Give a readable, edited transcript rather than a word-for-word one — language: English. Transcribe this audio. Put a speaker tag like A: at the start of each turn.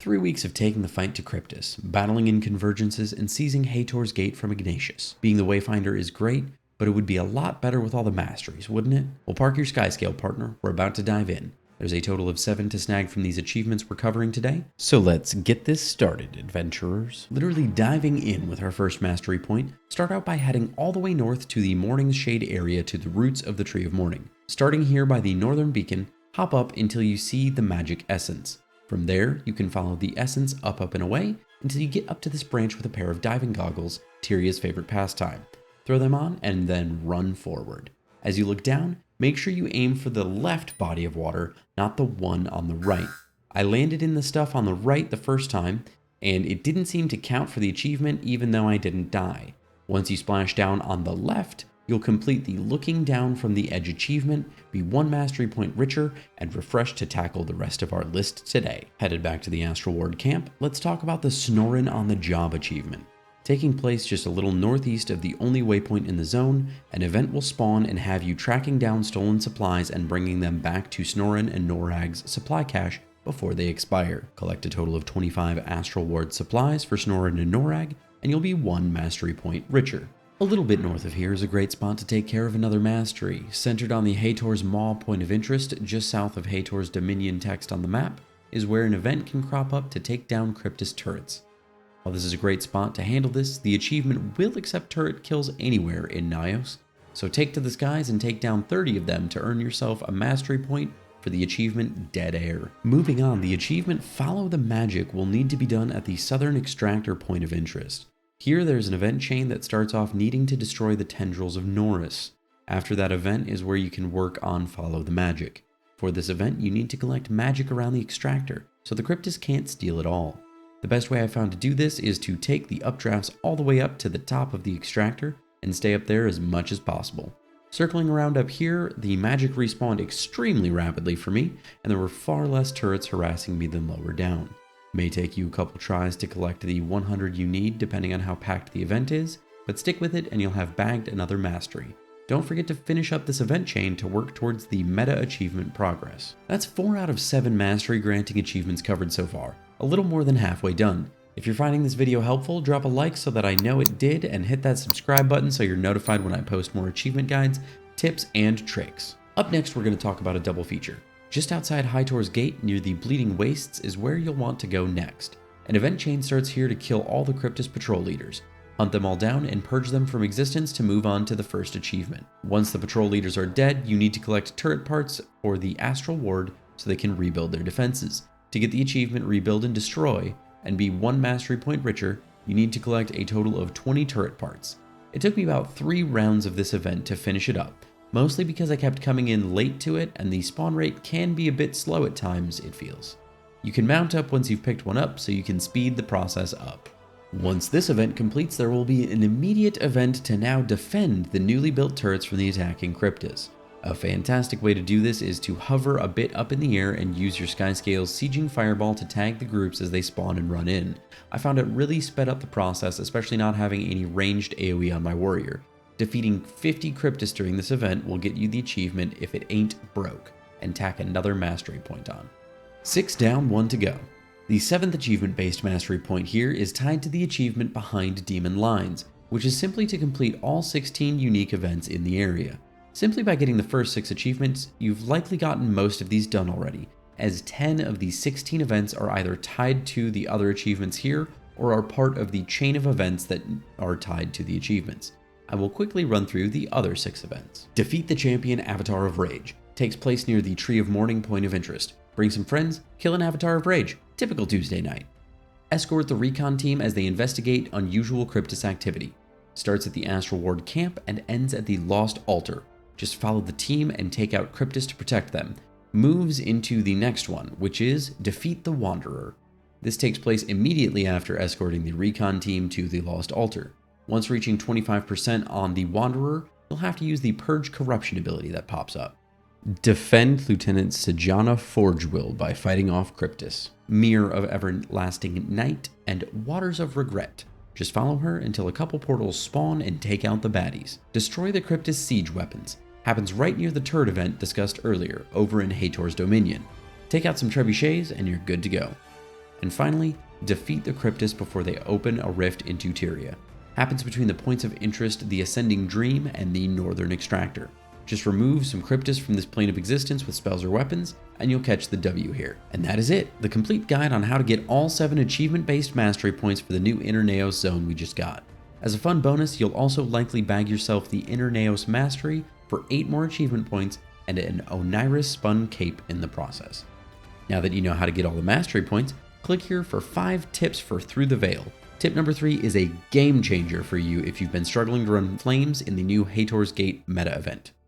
A: 3 weeks of taking the fight to Cryptus, battling in convergences, and seizing Heitor's gate from Ignatius. Being the Wayfinder is great, but it would be a lot better with all the masteries, wouldn't it? Well, park your Skyscale, partner. We're about to dive in. There's a total of 7 to snag from these achievements we're covering today. So let's get this started, adventurers. Literally diving in with our first mastery point, start out by heading all the way north to the Morning's Shade area to the roots of the Tree of Morning. Starting here by the northern beacon, hop up until you see the magic essence. From there, you can follow the essence up and away until you get up to this branch with a pair of diving goggles, Tyria's favorite pastime. Throw them on and then run forward. As you look down, make sure you aim for the left body of water, not the one on the right. I landed in the stuff on the right the first time, and it didn't seem to count for the achievement even though I didn't die. Once you splash down on the left, you'll complete the looking down from the edge achievement, be 1 mastery point richer, and refreshed to tackle the rest of our list today. Headed back to the Astral Ward camp, let's talk about the Snoren on the Job achievement. Taking place just a little northeast of the only waypoint in the zone, an event will spawn and have you tracking down stolen supplies and bringing them back to Snoren and Norag's supply cache before they expire. Collect a total of 25 Astral Ward supplies for Snoren and Norag, and you'll be 1 mastery point richer. A little bit north of here is a great spot to take care of another mastery. Centered on the Heitor's Maw point of interest, just south of Heitor's Dominion text on the map, is where an event can crop up to take down Cryptus turrets. While this is a great spot to handle this, the achievement will accept turret kills anywhere in Nayos, so take to the skies and take down 30 of them to earn yourself a mastery point for the achievement Dead Air. Moving on, the achievement Follow the Magic will need to be done at the Southern Extractor point of interest. Here there's an event chain that starts off needing to destroy the tendrils of Norris. After that event is where you can work on Follow the Magic. For this event, you need to collect magic around the extractor, so the Cryptus can't steal it all. The best way I found to do this is to take the updrafts all the way up to the top of the extractor and stay up there as much as possible. Circling around up here, the magic respawned extremely rapidly for me, and there were far less turrets harassing me than lower down. It may take you a couple tries to collect the 100 you need depending on how packed the event is, but stick with it and you'll have bagged another mastery. Don't forget to finish up this event chain to work towards the meta achievement progress. That's 4 out of 7 mastery granting achievements covered so far. A little more than halfway done. If you're finding this video helpful, drop a like so that I know it did, and hit that subscribe button so you're notified when I post more achievement guides, tips, and tricks. Up next, we're going to talk about a double feature. Just outside Heitor's gate near the Bleeding Wastes is where you'll want to go next. An event chain starts here to kill all the Cryptus patrol leaders. Hunt them all down and purge them from existence to move on to the first achievement. Once the patrol leaders are dead, you need to collect turret parts for the Astral Ward so they can rebuild their defenses. To get the achievement Rebuild and Destroy, and be 1 mastery point richer, you need to collect a total of 20 turret parts. It took me about 3 rounds of this event to finish it up, mostly because I kept coming in late to it and the spawn rate can be a bit slow at times, it feels. You can mount up once you've picked one up so you can speed the process up. Once this event completes, there will be an immediate event to now defend the newly built turrets from the attacking Cryptus. A fantastic way to do this is to hover a bit up in the air and use your Skyscale's Sieging Fireball to tag the groups as they spawn and run in. I found it really sped up the process, especially not having any ranged AoE on my warrior. Defeating 50 Cryptus during this event will get you the achievement If It Aint Broke, and tack another mastery point on. 6 down, 1 to go. The 7th achievement-based mastery point here is tied to the achievement Behind Demon Lines, which is simply to complete all 16 unique events in the area. Simply by getting the first 6 achievements, you've likely gotten most of these done already, as 10 of the 16 events are either tied to the other achievements here, or are part of the chain of events that are tied to the achievements. I will quickly run through the other 6 events. Defeat the Champion Avatar of Rage. Takes place near the Tree of Morning point of interest. Bring some friends, kill an Avatar of Rage. Typical Tuesday night. Escort the recon team as they investigate unusual Cryptus activity. Starts at the Astral Ward camp and ends at the Lost Altar. Just follow the team and take out Cryptus to protect them. Moves into the next one, which is Defeat the Wanderer. This takes place immediately after escorting the recon team to the Lost Altar. Once reaching 25% on the Wanderer, you'll have to use the Purge Corruption ability that pops up. Defend Lieutenant Sejana Forgewill by fighting off Cryptus. Mirror of Everlasting Night and Waters of Regret. Just follow her until a couple portals spawn and take out the baddies. Destroy the Cryptus siege weapons. Happens right near the turret event discussed earlier, over in Heitor's Dominion. Take out some trebuchets and you're good to go. And finally, defeat the Cryptus before they open a rift into Tyria. Happens between the points of interest, the Ascending Dream and the Northern Extractor. Just remove some Cryptus from this plane of existence with spells or weapons, and you'll catch the W here. And that is it, the complete guide on how to get all 7 achievement-based mastery points for the new Inner Nayos zone we just got. As a fun bonus, you'll also likely bag yourself the Inner Nayos Mastery for 8 more achievement points and an Oniris Spun Cape in the process. Now that you know how to get all the mastery points, click here for 5 tips for Through the Veil. Tip number 3 is a game changer for you if you've been struggling to run flames in the new Heitor's Gate meta event.